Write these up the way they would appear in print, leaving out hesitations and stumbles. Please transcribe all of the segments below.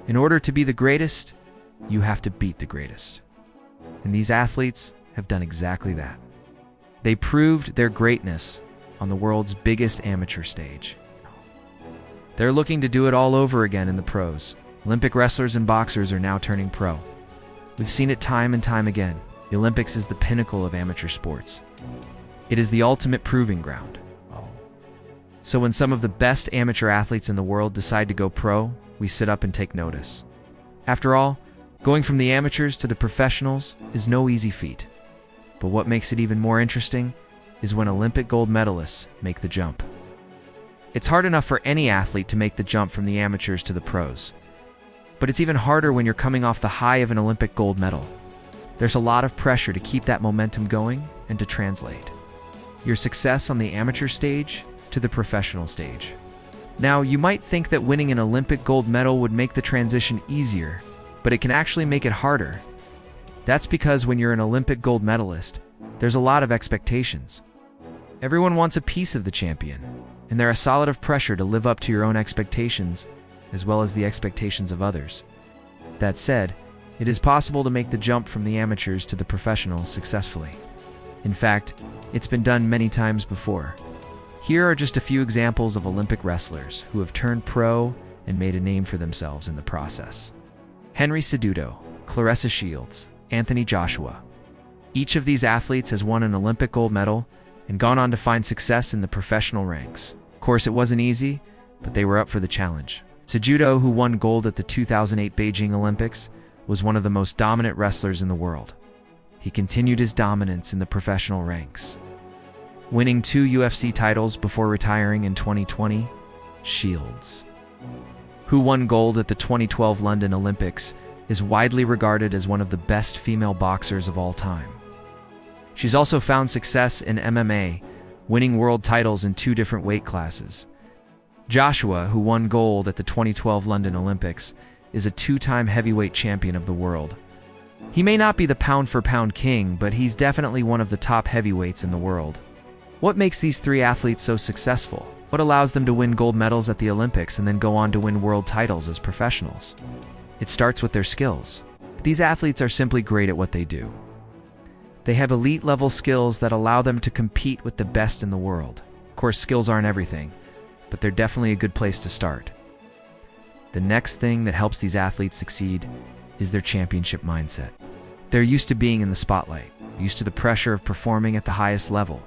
In order to be the greatest, you have to beat the greatest. And these athletes have done exactly that. They proved their greatness on the world's biggest amateur stage. They're looking to do it all over again in the pros. Olympic wrestlers and boxers are now turning pro. We've seen it time and time again. The Olympics is the pinnacle of amateur sports. It is the ultimate proving ground. So when some of the best amateur athletes in the world decide to go pro, we sit up and take notice. After all, going from the amateurs to the professionals is no easy feat. But what makes it even more interesting is when Olympic gold medalists make the jump. It's hard enough for any athlete to make the jump from the amateurs to the pros. But it's even harder when you're coming off the high of an Olympic gold medal. There's a lot of pressure to keep that momentum going and to translate your success on the amateur stage to the professional stage. Now, you might think that winning an Olympic gold medal would make the transition easier, but it can actually make it harder. That's because when you're an Olympic gold medalist, there's a lot of expectations. Everyone wants a piece of the champion, and there's a solid of pressure to live up to your own expectations, as well as the expectations of others. That said, it is possible to make the jump from the amateurs to the professionals successfully. In fact, it's been done many times before. Here are just a few examples of Olympic wrestlers who have turned pro and made a name for themselves in the process. Henry Cejudo, Claressa Shields, Anthony Joshua. Each of these athletes has won an Olympic gold medal and gone on to find success in the professional ranks. Of course, it wasn't easy, but they were up for the challenge. Cejudo, who won gold at the 2008 Beijing Olympics, was one of the most dominant wrestlers in the world. He continued his dominance in the professional ranks, winning 2 UFC titles before retiring in 2020. Shields, who won gold at the 2012 London Olympics, is widely regarded as one of the best female boxers of all time. She's also found success in MMA, winning world titles in 2 different weight classes. Joshua, who won gold at the 2012 London Olympics, is a 2-time heavyweight champion of the world. He may not be the pound-for-pound king, but he's definitely one of the top heavyweights in the world. What makes these 3 athletes so successful? What allows them to win gold medals at the Olympics and then go on to win world titles as professionals? It starts with their skills. These athletes are simply great at what they do. They have elite-level skills that allow them to compete with the best in the world. Of course, skills aren't everything, but they're definitely a good place to start. The next thing that helps these athletes succeed is their championship mindset. They're used to being in the spotlight, used to the pressure of performing at the highest level,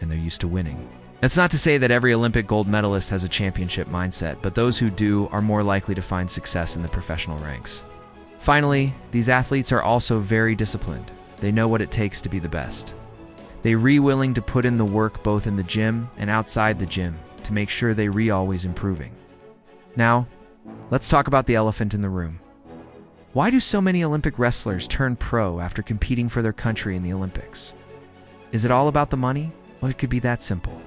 and they're used to winning. That's not to say that every Olympic gold medalist has a championship mindset, but those who do are more likely to find success in the professional ranks. Finally, these athletes are also very disciplined. They know what it takes to be the best. They're willing to put in the work both in the gym and outside the gym to make sure they're always improving. Now, let's talk about the elephant in the room. Why do so many Olympic wrestlers turn pro after competing for their country in the Olympics? Is it all about the money? Well, it could be that simple.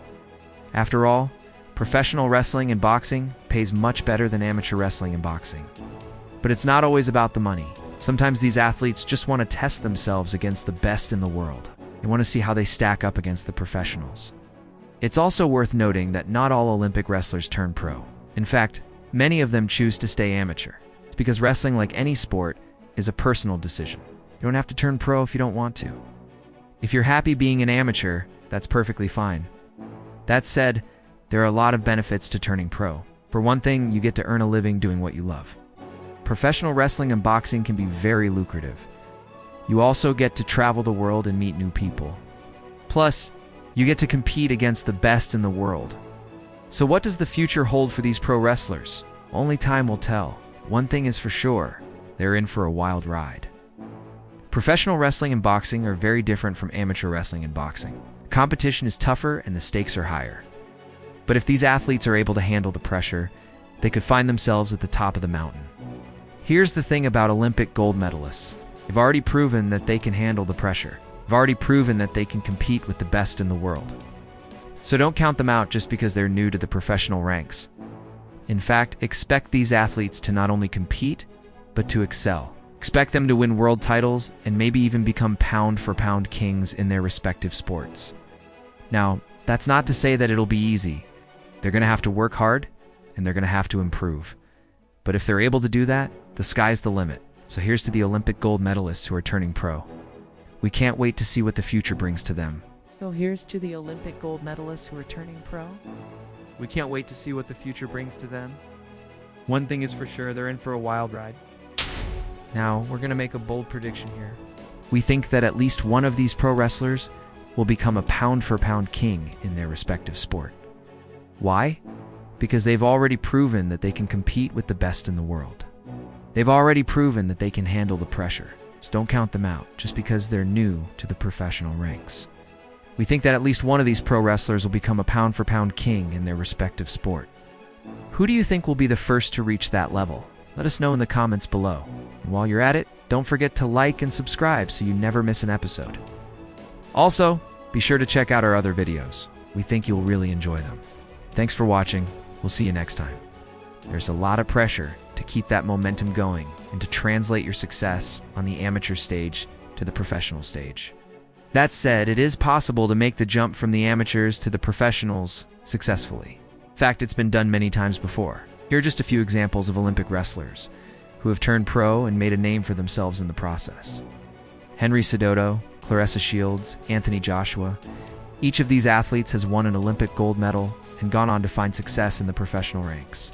After all, professional wrestling and boxing pays much better than amateur wrestling and boxing. But it's not always about the money. Sometimes these athletes just want to test themselves against the best in the world. They want to see how they stack up against the professionals. It's also worth noting that not all Olympic wrestlers turn pro. In fact, many of them choose to stay amateur. It's because wrestling, like any sport, is a personal decision. You don't have to turn pro if you don't want to. If you're happy being an amateur, that's perfectly fine. That said, there are a lot of benefits to turning pro. For one thing, you get to earn a living doing what you love. Professional wrestling and boxing can be very lucrative. You also get to travel the world and meet new people. Plus, you get to compete against the best in the world. So what does the future hold for these pro wrestlers? Only time will tell. One thing is for sure, they're in for a wild ride. Professional wrestling and boxing are very different from amateur wrestling and boxing. Competition is tougher and the stakes are higher. But if these athletes are able to handle the pressure, they could find themselves at the top of the mountain. Here's the thing about Olympic gold medalists. They've already proven that they can handle the pressure. They've already proven that they can compete with the best in the world. So don't count them out just because they're new to the professional ranks. In fact, expect these athletes to not only compete, but to excel. Expect them to win world titles and maybe even become pound-for-pound kings in their respective sports. Now, that's not to say that it'll be easy. They're going to have to work hard, and they're going to have to improve. But if they're able to do that, the sky's the limit. So here's to the Olympic gold medalists who are turning pro. We can't wait to see what the future brings to them. So here's to the Olympic gold medalists who are turning pro. We can't wait to see what the future brings to them. One thing is for sure, they're in for a wild ride. Now, we're going to make a bold prediction here. We think that at least one of these pro wrestlers will become a pound-for-pound king in their respective sport. Why? Because they've already proven that they can compete with the best in the world. They've already proven that they can handle the pressure, so don't count them out just because they're new to the professional ranks. We think that at least one of these pro wrestlers will become a pound-for-pound king in their respective sport. Who do you think will be the first to reach that level? Let us know in the comments below. And while you're at it, don't forget to like and subscribe so you never miss an episode. Also, be sure to check out our other videos. We think you'll really enjoy them. Thanks for watching. We'll see you next time. There's a lot of pressure to keep that momentum going and to translate your success on the amateur stage to the professional stage. That said, it is possible to make the jump from the amateurs to the professionals successfully. In fact, it's been done many times before. Here are just a few examples of Olympic wrestlers who have turned pro and made a name for themselves in the process. Henry Cejudo, Claressa Shields, Anthony Joshua. Each of these athletes has won an Olympic gold medal and gone on to find success in the professional ranks.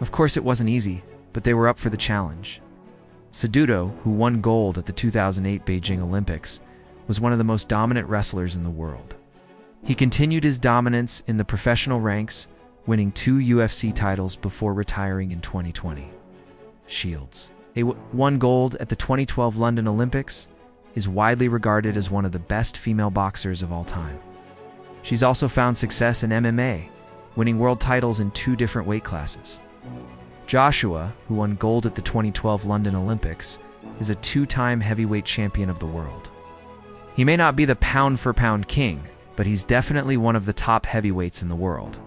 Of course, it wasn't easy, but they were up for the challenge. Cejudo, who won gold at the 2008 Beijing Olympics, was one of the most dominant wrestlers in the world. He continued his dominance in the professional ranks, winning 2 UFC titles before retiring in 2020. Shields, who won gold at the 2012 London Olympics, is widely regarded as one of the best female boxers of all time. She's also found success in MMA, winning world titles in 2 different weight classes. Joshua, who won gold at the 2012 London Olympics, is a 2-time heavyweight champion of the world. He may not be the pound-for-pound king, but he's definitely one of the top heavyweights in the world.